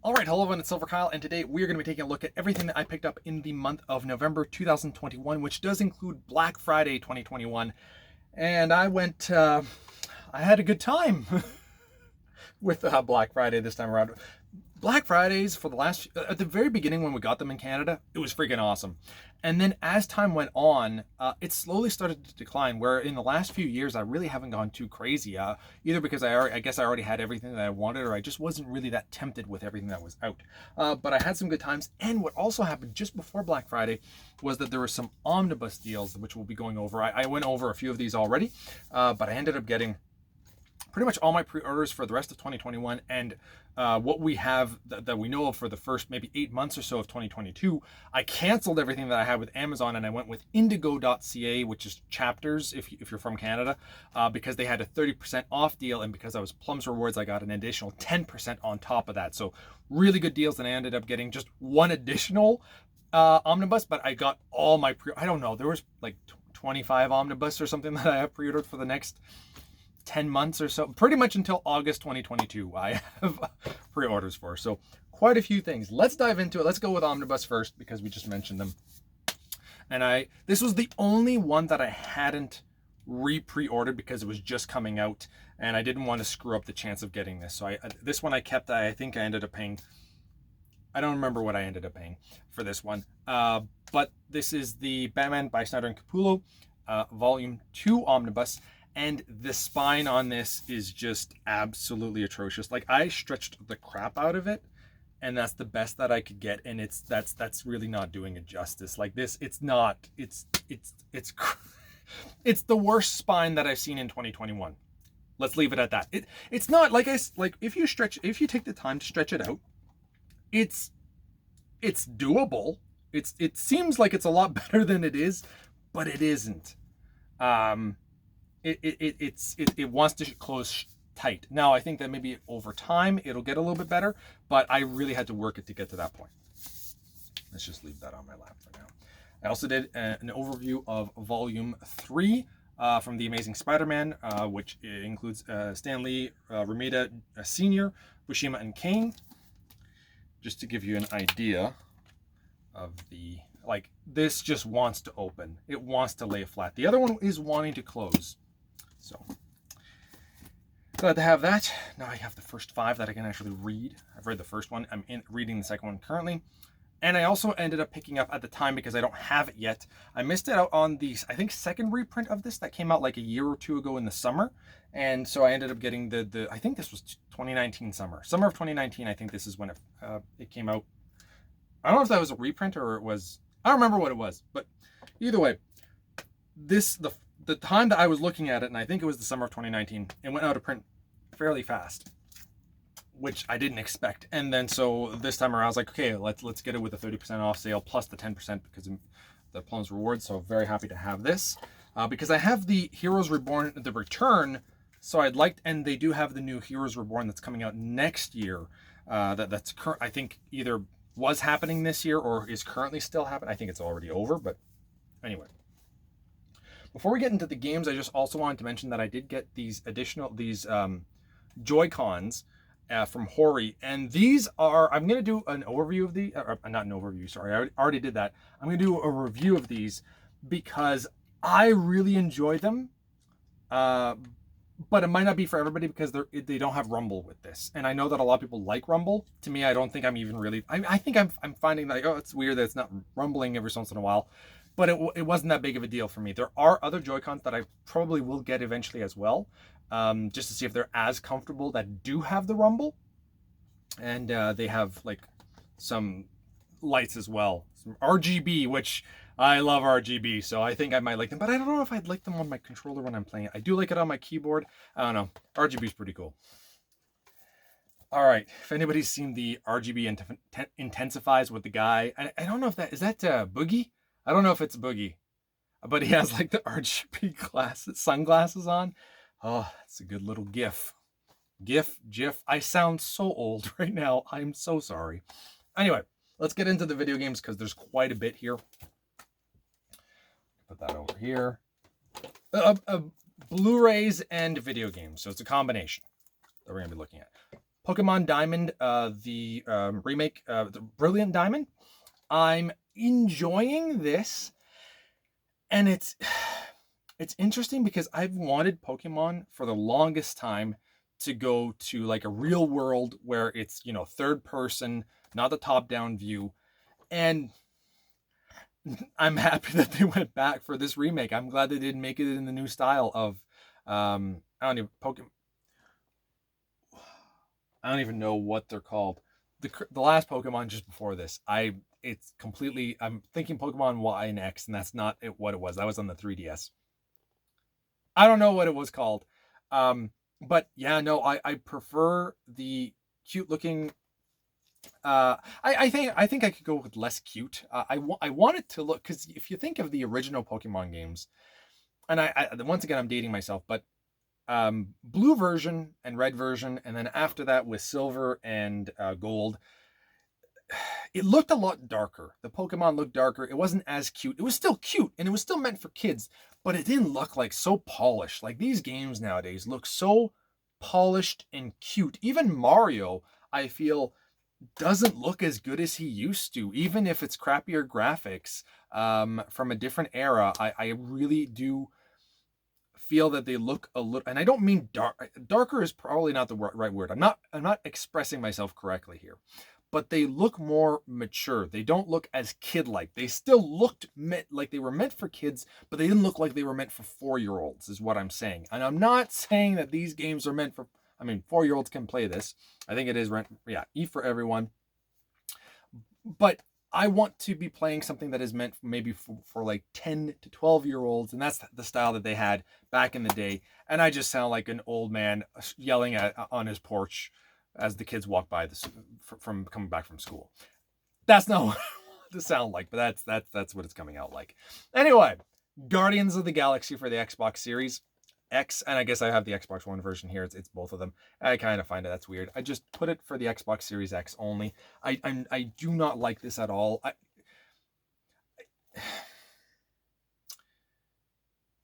All right, hello everyone, it's silverkyle, and today we are going to be taking a look at everything that I picked up in the month of November 2021, which does include Black Friday 2021. And I had a good time with Black Friday this time around. Black Fridays for the last, at the very beginning when we got them in Canada, it was freaking awesome. And then as time went on, it slowly started to decline. Where in the last few years, I really haven't gone too crazy. Either because I guess I already had everything that I wanted, or I just wasn't really that tempted with everything that was out. But I had some good times. And what also happened just before Black Friday was that there were some omnibus deals, which we'll be going over. I went over a few of these already, but I ended up getting pretty much all my pre-orders for the rest of 2021, and what we have that we know of for the first maybe 8 months or so of 2022. I canceled everything that I had with Amazon, and I went with indigo.ca, which is Chapters if you're from Canada, because they had a 30% off deal, and because I was Plums Rewards, I got an additional 10% on top of that. So really good deals, and I ended up getting just one additional omnibus, but I got all my I don't know, there was like 25 omnibus or something that I have pre-ordered for the next 10 months or so, pretty much until August 2022 I have pre-orders for. So quite a few things. Let's dive into it. Let's go with omnibus first because we just mentioned them. And this was the only one that I hadn't pre-ordered because it was just coming out and I didn't want to screw up the chance of getting this. So this one I kept. I think I ended up paying, I don't remember what I ended up paying for this one, but this is the Batman by Snyder and Capullo volume 2 omnibus. And the spine on this is just absolutely atrocious. Like, I stretched the crap out of it, and that's the best that I could get. And that's really not doing it justice. Like this, it's it's the worst spine that I've seen in 2021. Let's leave it at that. It's not like if you take the time to stretch it out, it's doable. It seems like it's a lot better than it is, but it isn't. It wants to close tight. Now I think that maybe over time it'll get a little bit better, but I really had to work it to get to that point. Let's just leave that on my lap for now. I also did an overview of volume 3 from The Amazing Spider-Man, which includes Stan Lee, Romita Sr., Buscema, and Kane. Just to give you an idea of this just wants to open. It wants to lay flat. The other one is wanting to close. So glad to have that. Now I have the first 5 that I can actually read. I've read the first one. I'm reading the second one currently. And I also ended up picking up at the time, because I don't have it yet, I missed it out on the, I think, second reprint of this that came out like a year or two ago in the summer. And so I ended up getting the I think this was 2019 summer of 2019. I think this is when it came out. I don't know if that was a reprint or it was, I don't remember what it was, but either way, the time that I was looking at it, and I think it was the summer of 2019, it went out of print fairly fast, which I didn't expect. And then so this time around I was like, okay, let's get it with a 30% off sale plus the 10% because of the Plums Rewards. So very happy to have this because I have the Heroes Reborn, the Return. So and they do have the new Heroes Reborn that's coming out next year. That's current. I think either was happening this year or is currently still happening. I think it's already over, but anyway. Before we get into the games, I just also wanted to mention that I did get these Joy-Cons from Hori, and these are, I'm going to do an overview of the, not an overview, sorry, I already did that. I'm going to do a review of these because I really enjoy them, but it might not be for everybody because they don't have rumble with this. And I know that a lot of people like rumble. To me, I don't think I'm even really, I think I'm finding like, oh, it's weird that it's not rumbling every once in a while. But it wasn't that big of a deal for me. There are other Joy-Cons that I probably will get eventually as well, just to see if they're as comfortable, that do have the rumble. And they have like some lights as well, some RGB, which I love RGB, so I think I might like them. But I don't know if I'd like them on my controller when I'm playing it. I do like it on my keyboard. I don't know. RGB is pretty cool. All right, if anybody's seen the RGB intensifies with the guy, I don't know if is that Boogie? I don't know if it's Boogie, but he has like the RGB sunglasses on. Oh, it's a good little GIF. GIF. I sound so old right now. I'm so sorry. Anyway, let's get into the video games because there's quite a bit here. Put that over here. Blu-rays and video games. So it's a combination that we're going to be looking at. Pokemon Diamond, the remake, the Brilliant Diamond. I'm enjoying this, and it's interesting because I've wanted Pokemon for the longest time to go to like a real world where it's, third person, not the top down view. And I'm happy that they went back for this remake. I'm glad they didn't make it in the new style of I don't even I don't even know what they're called. The last Pokemon just before this, it's completely, I'm thinking Pokemon Y and X, and that's not what it was. That was on the 3DS. I don't know what it was called. But yeah, no, I prefer the cute looking. I think I could go with less cute. I want it to look, because if you think of the original Pokemon games, and I once again I'm dating myself, but blue version and red version, and then after that with silver and gold, it looked a lot darker. The Pokemon looked darker. It wasn't as cute. It was still cute, and it was still meant for kids, but it didn't look like so polished. Like these games nowadays look so polished and cute. Even Mario, I feel, doesn't look as good as he used to, even if it's crappier graphics from a different era. I really do feel that they look a little, and I don't mean darker is probably not the right word. I'm not expressing myself correctly here, but they look more mature. They don't look as kid-like. They still looked like they were meant for kids, but they didn't look like they were meant for 4-year-olds, is what I'm saying. And I'm not saying that these games are meant for, 4-year-olds can play this. I think it is E for everyone. But I want to be playing something that is meant maybe for like 10 to 12-year-olds, and that's the style that they had back in the day. And I just sound like an old man yelling on his porch as the kids walk by from coming back from school. That's not what I want to sound like, but that's what it's coming out like. Anyway, Guardians of the Galaxy for the Xbox Series X, and I guess I have the Xbox One version here. It's both of them. I kind of find that's weird. I just put it for the Xbox Series X only. I do not like this at all.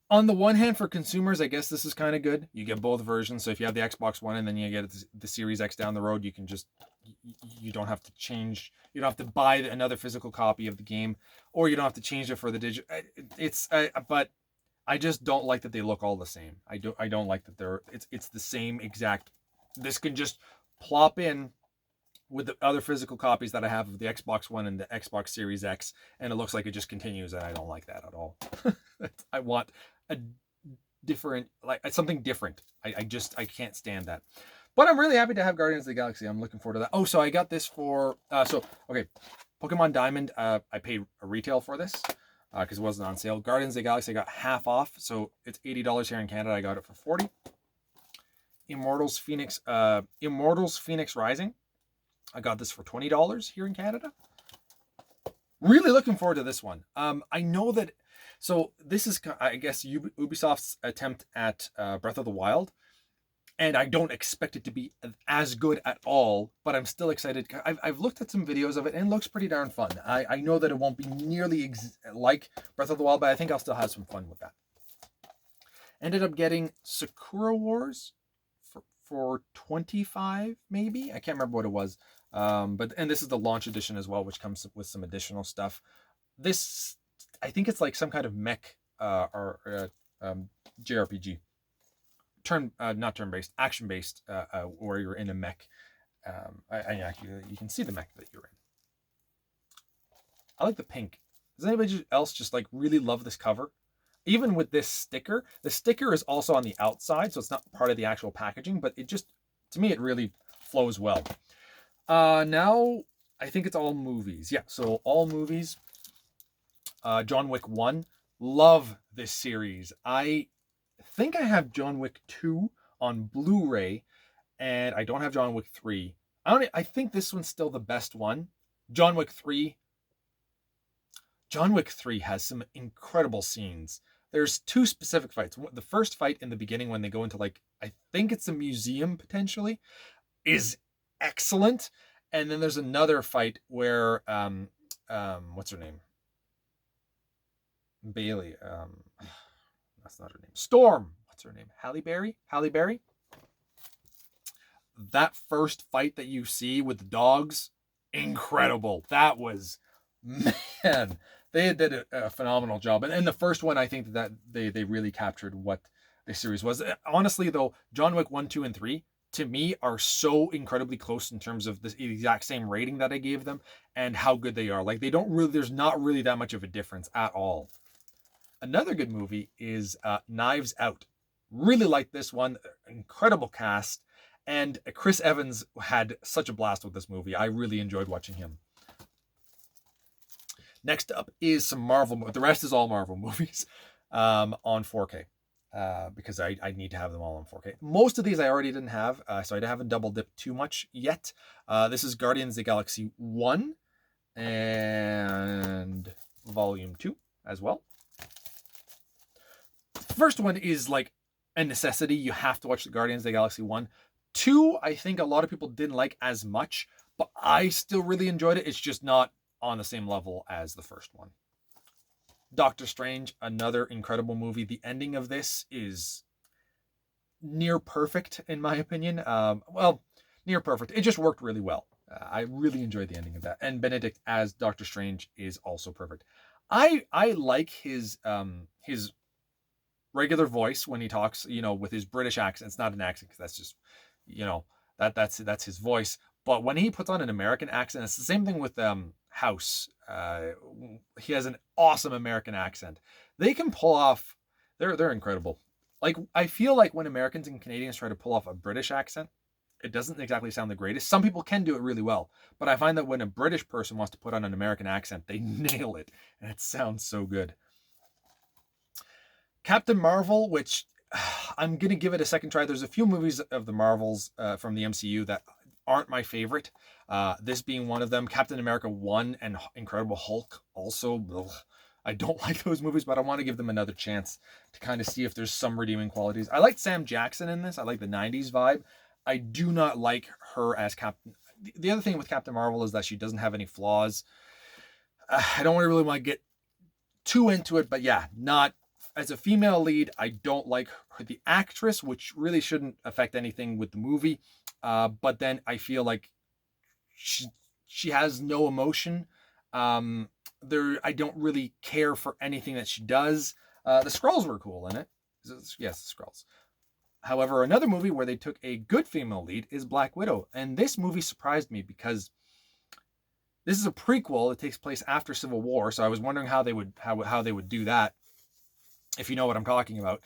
On the one hand, for consumers, I guess this is kind of good. You get both versions. So if you have the Xbox One and then you get the Series X down the road, you can you don't have to change. You don't have to buy another physical copy of the game, or you don't have to change it for the digital. But I just don't like that they look all the same. I don't like that it's the same exact. This can just plop in with the other physical copies that I have of the Xbox One and the Xbox Series X, and it looks like it just continues, and I don't like that at all. I want a different, like something different. I can't stand that. But I'm really happy to have Guardians of the Galaxy. I'm looking forward to that. Oh, so I got this for okay, Pokemon Diamond. I paid a retail for this because it wasn't on sale. Guardians of the Galaxy I got half off, so it's $80 here in Canada. I got it for $40. Immortals Phoenix Rising. I got this for $20 here in Canada. Really looking forward to this one. I know that. So this is, I guess, Ubisoft's attempt at Breath of the Wild, and I don't expect it to be as good at all, but I'm still excited. I've looked at some videos of it, and it looks pretty darn fun. I know that it won't be nearly like Breath of the Wild, but I think I'll still have some fun with that. Ended up getting Sakura Wars for $25, maybe. I can't remember what it was. And this is the launch edition as well, which comes with some additional stuff. This, I think it's like some kind of mech JRPG. Not turn-based, action-based, where you're in a mech. You can see the mech that you're in. I like the pink. Does anybody else just like really love this cover? Even with this sticker, the sticker is also on the outside, so it's not part of the actual packaging, but it just, to me, it really flows well. Now, I think it's all movies. Yeah, so all movies. John Wick 1. Love this series. I think I have John Wick 2 on Blu-ray, and I don't have John Wick 3. I think this one's still the best one. John Wick 3 has some incredible scenes. There's two specific fights. The first fight in the beginning when they go into, like, I think it's a museum potentially, is excellent. And then there's another fight where what's her name? Bailey. That's not her name. Storm. What's her name? Halle Berry. that first fight that you see with the dogs, incredible. That was, man, they did a phenomenal job. And the first one, I think that they really captured what the series was. Honestly, though, John Wick 1, 2, and 3, to me, are so incredibly close in terms of the exact same rating that I gave them and how good they are. Like, there's not really that much of a difference at all. Another good movie is Knives Out. Really liked this one. Incredible cast. And Chris Evans had such a blast with this movie. I really enjoyed watching him. Next up is some Marvel. The rest is all Marvel movies on 4K. Because I need to have them all on 4K. Most of these I already didn't have, so I haven't double dipped too much yet. This is Guardians of the Galaxy 1 and Volume 2 as well. First one is like a necessity. You have to watch the Guardians of the Galaxy 1. 2, I think a lot of people didn't like as much, but I still really enjoyed it. It's just not on the same level as the first one. Doctor Strange, another incredible movie. The ending of this is near perfect, in my opinion. Well, near perfect. It just worked really well. I really enjoyed the ending of that. And Benedict as Doctor Strange is also perfect. I like his regular voice when he talks, with his British accent. It's not an accent because that's just, that's his voice. But when he puts on an American accent, it's the same thing with House. He has an awesome American accent. They can pull off. They're incredible. Like, I feel like when Americans and Canadians try to pull off a British accent, it doesn't exactly sound the greatest. Some people can do it really well, but I find that when a British person wants to put on an American accent, they nail it, and it sounds so good. Captain Marvel, which I'm gonna give it a second try. There's a few movies of the Marvels from the MCU that aren't my favorite. This being one of them. Captain America 1 and Incredible Hulk also. Ugh. I don't like those movies, but I want to give them another chance to kind of see if there's some redeeming qualities. I like Sam Jackson in this. I like the 90s vibe. I do not like her as Captain. The other thing with Captain Marvel is that she doesn't have any flaws. I don't really want to get too into it, but yeah, not as a female lead. I don't like her, the actress, which really shouldn't affect anything with the movie. But then I feel like she has no emotion. I don't really care for anything that she does. The Skrulls were cool in it. Yes, the Skrulls. However, another movie where they took a good female lead is Black Widow. And this movie surprised me because this is a prequel. It takes place after Civil War. So I was wondering how they would do that, if you know what I'm talking about,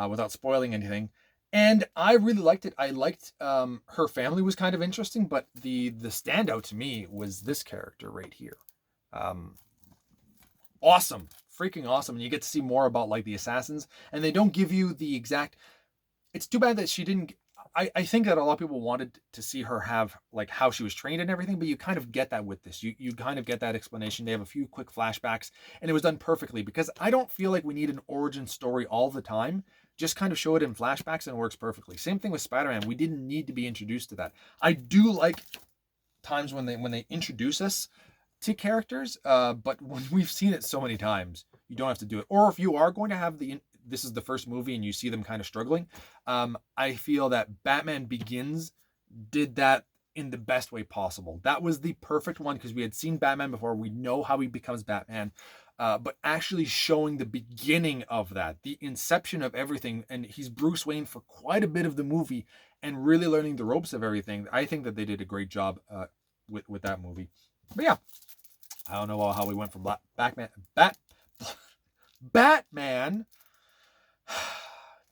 without spoiling anything. And I really liked it. I liked her family was kind of interesting, but the standout to me was this character right here. Awesome. Freaking awesome. And you get to see more about like the assassins, and they don't give you the exact. It's too bad that she didn't. I think that a lot of people wanted to see her have like how she was trained and everything, but you kind of get that with this. You kind of get that explanation. They have a few quick flashbacks, and it was done perfectly because I don't feel like we need an origin story all the time. Just kind of show it in flashbacks and it works perfectly. Same thing with Spider-Man. We didn't need to be introduced to that. I do like times when they introduce us to characters, but when we've seen it so many times, you don't have to do it. Or if you are going to have this is the first movie and you see them kind of struggling, I feel that Batman Begins did that in the best way possible. That was the perfect one because we had seen Batman before. We know how he becomes Batman, but actually showing the beginning of that, the inception of everything, and he's Bruce Wayne for quite a bit of the movie and really learning the ropes of everything. I think that they did a great job with that movie. But yeah, I don't know how we went from Batman.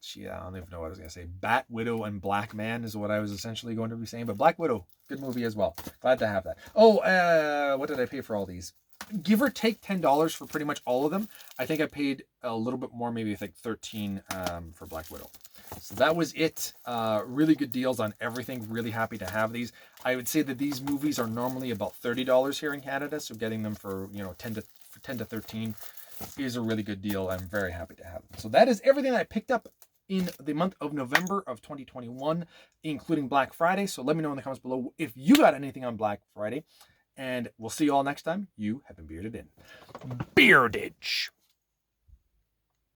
Gee, I don't even know what I was going to say. Bat Widow and Black Man is what I was essentially going to be saying. But Black Widow, good movie as well. Glad to have that. Oh, what did I pay for all these? Give or take $10 for pretty much all of them. I think I paid a little bit more, maybe I think $13 for Black Widow. So that was it. Really good deals on everything. Really happy to have these. I would say that these movies are normally about $30 here in Canada. So getting them for 10 to $13 is a really good deal. I'm very happy to have them. So that is everything I picked up in the month of November of 2021, including Black Friday. So let me know in the comments below if you got anything on Black Friday. And we'll see you all next time. You have been bearded in. Beardage.